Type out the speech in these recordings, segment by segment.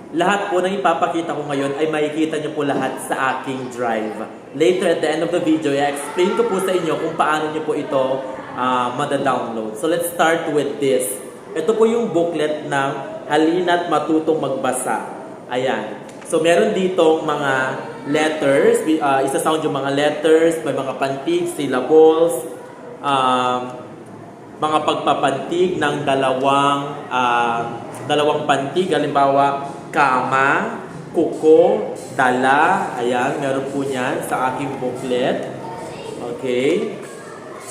Lahat po ng ipapakita ko ngayon ay makikita nyo po lahat sa aking drive. Later at the end of the video, i-explain ko po sa inyo kung paano nyo po ito mada-download. So let's start with this. Ito po yung booklet ng Halina't Matutong Magbasa. Ayan. So meron ditong mga letters, isa-sound yung mga letters, may mga pantig, syllables, mga pagpapantig ng dalawang pantig, halimbawa kama, kuko, dala, ayan, meron po niyan sa aking booklet. Okay.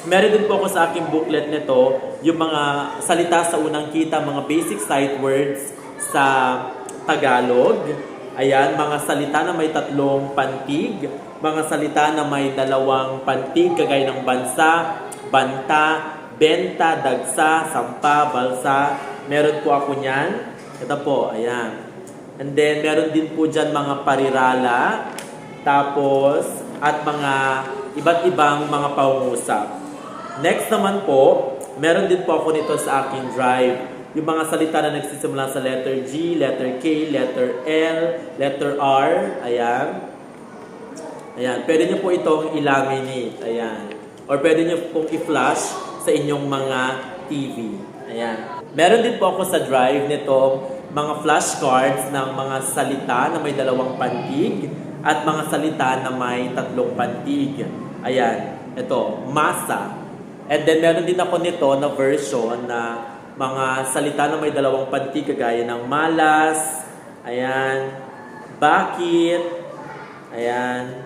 Meron din po ako sa aking booklet nito, yung mga salita sa unang kita, mga basic sight words sa Tagalog. Ayan, mga salita na may 3 pantig, mga salita na may 2 pantig, kagaya ng bansa, banta, benta, dagsa, sampa, balsa. Meron po ako niyan. Ito po, ayan. And then, meron din po dyan mga parirala, tapos, at mga iba't ibang mga pangungusap. Next naman po, meron din po ako nito sa aking drive. Yung mga salita na nagsisimula sa letter G, letter K, letter L, letter R, ayan. Ayan, pwede nyo po itong i-laminate, ayan. Or pwede nyo pong i-flash sa inyong mga TV, ayan. Meron din po ako sa drive nito mga flashcards ng mga salita na may 2 pantig at mga salita na may 3 pantig. Ayan, ito, masa. And then meron din ako nito na version na mga salita na may 2 pantig kagaya ng malas, ayan, bakit, ayan,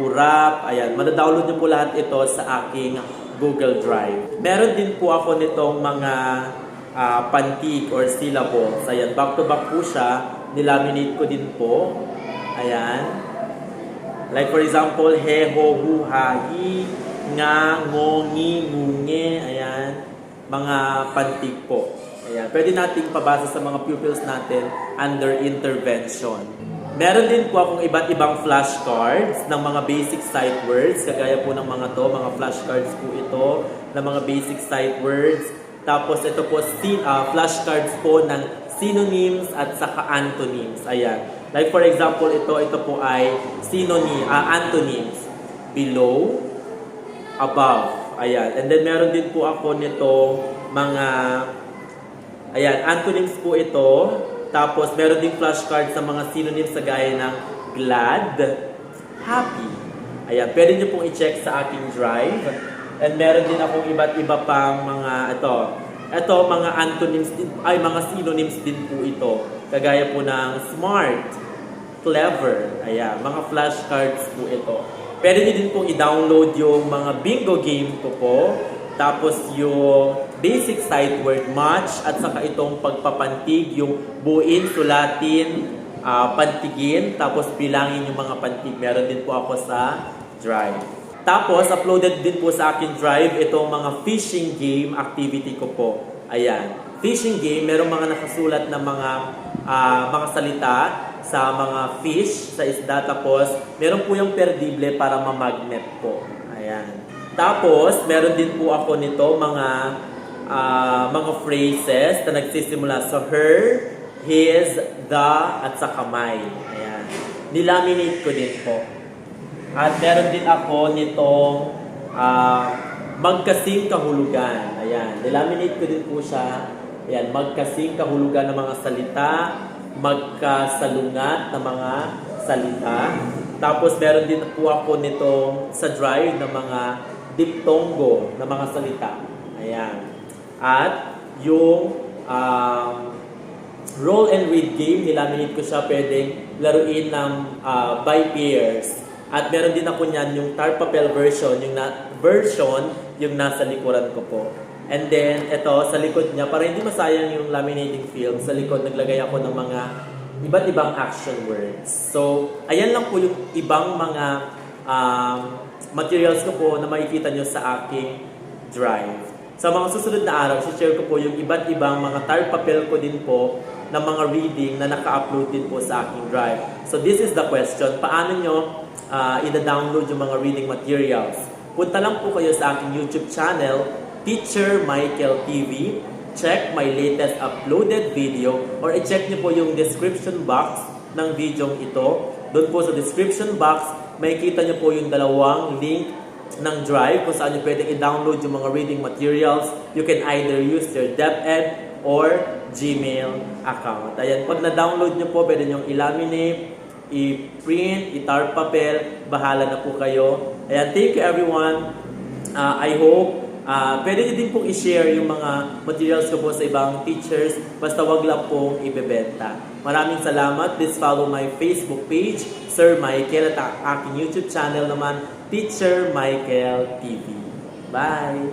kurap, ayan. Madadownload niyo po lahat ito sa aking Google Drive. Meron din po ako nitong mga pantig or syllables. Ayan, back to back po siya. Nilaminate ko din po. Ayan. Like for example, he, ho, hu, ha, hi, nga, ngo, ngi, ngunge. Ayan. Mga pantig po. Ayan. Pwede nating pabasa sa mga pupils natin under intervention. Meron din po akong iba't ibang flashcards ng mga basic sight words. Kagaya po ng mga to, mga flashcards po ito ng mga basic sight words. Tapos ito po, flashcards po ng synonyms at saka antonyms. Ayan. Like for example, ito po ay antonyms. Below, above. Ayan. And then meron din po ako nito mga, ayan, antonyms po ito. Tapos meron din flashcards sa mga synonyms sa gaya ng glad, happy. Ayan. Pwede nyo pong i-check sa aking drive. And meron din akong iba't iba pang mga ito mga antonyms din, ay mga synonyms din po ito. Kagaya po ng smart, clever. Ayan, mga flashcards po ito. Pwede niyo din pong i-download yung mga bingo game ko po. Tapos yung basic sight word match at saka itong pagpapantig, yung buuin, sulatin, pantigin, tapos bilangin yung mga pantig. Meron din po ako sa drive. Tapos, uploaded din po sa akin drive itong mga fishing game activity ko po. Ayan. Fishing game, merong mga nakasulat na mga salita sa mga fish, sa isda. Tapos, meron po yung perdible para mamagnet po. Ayan. Tapos, meron din po ako nito mga phrases na nagsisimula sa her, his, the, at sa kamay. Ayan. Nilaminate ko din po. At meron din ako nitong magkasing kahulugan. Ayan, nilaminate ko din po siya. Ayan, magkasing kahulugan ng mga salita, magkasalungat ng mga salita. Tapos meron din po ako nitong sa drive ng mga diptongo ng mga salita. Ayan. At yung roll and read game, nilaminate ko siya, pwedeng laruin ng by pairs. At meron din ako niyan yung tar papel version, yung nasa likuran ko po. And then, ito, sa likod niya, para hindi masayang yung laminating film, sa likod naglagay ako ng mga iba't ibang action words. So, ayan lang po yung ibang mga materials ko po na makikita nyo sa aking drive. Sa mga susunod na araw, share ko po yung iba't ibang mga tar papel ko din po ng mga reading na naka-upload din po sa aking drive. So, this is the question. Paano nyo ida-download yung mga reading materials? Punta lang po kayo sa aking YouTube channel, Teacher Michael TV. check my latest uploaded video or i-check niyo po yung description box ng video ito. Doon po sa description box, makikita niyo po yung dalawang link ng Drive kung saan niyo pwedeng i-download yung mga reading materials. You can either use your DepEd or Gmail account. Ayan, pag na-download niyo po, pwede niyo i-laminate, i-print, i-tar papel, bahala na po kayo. Ayan, thank you everyone. I hope pwede niyo din pong i-share yung mga materials ko po sa ibang teachers, basta wag lang pong ibebenta. Maraming salamat. Please follow my Facebook page, Sir Michael, at aking YouTube channel naman, Teacher Michael TV. Bye!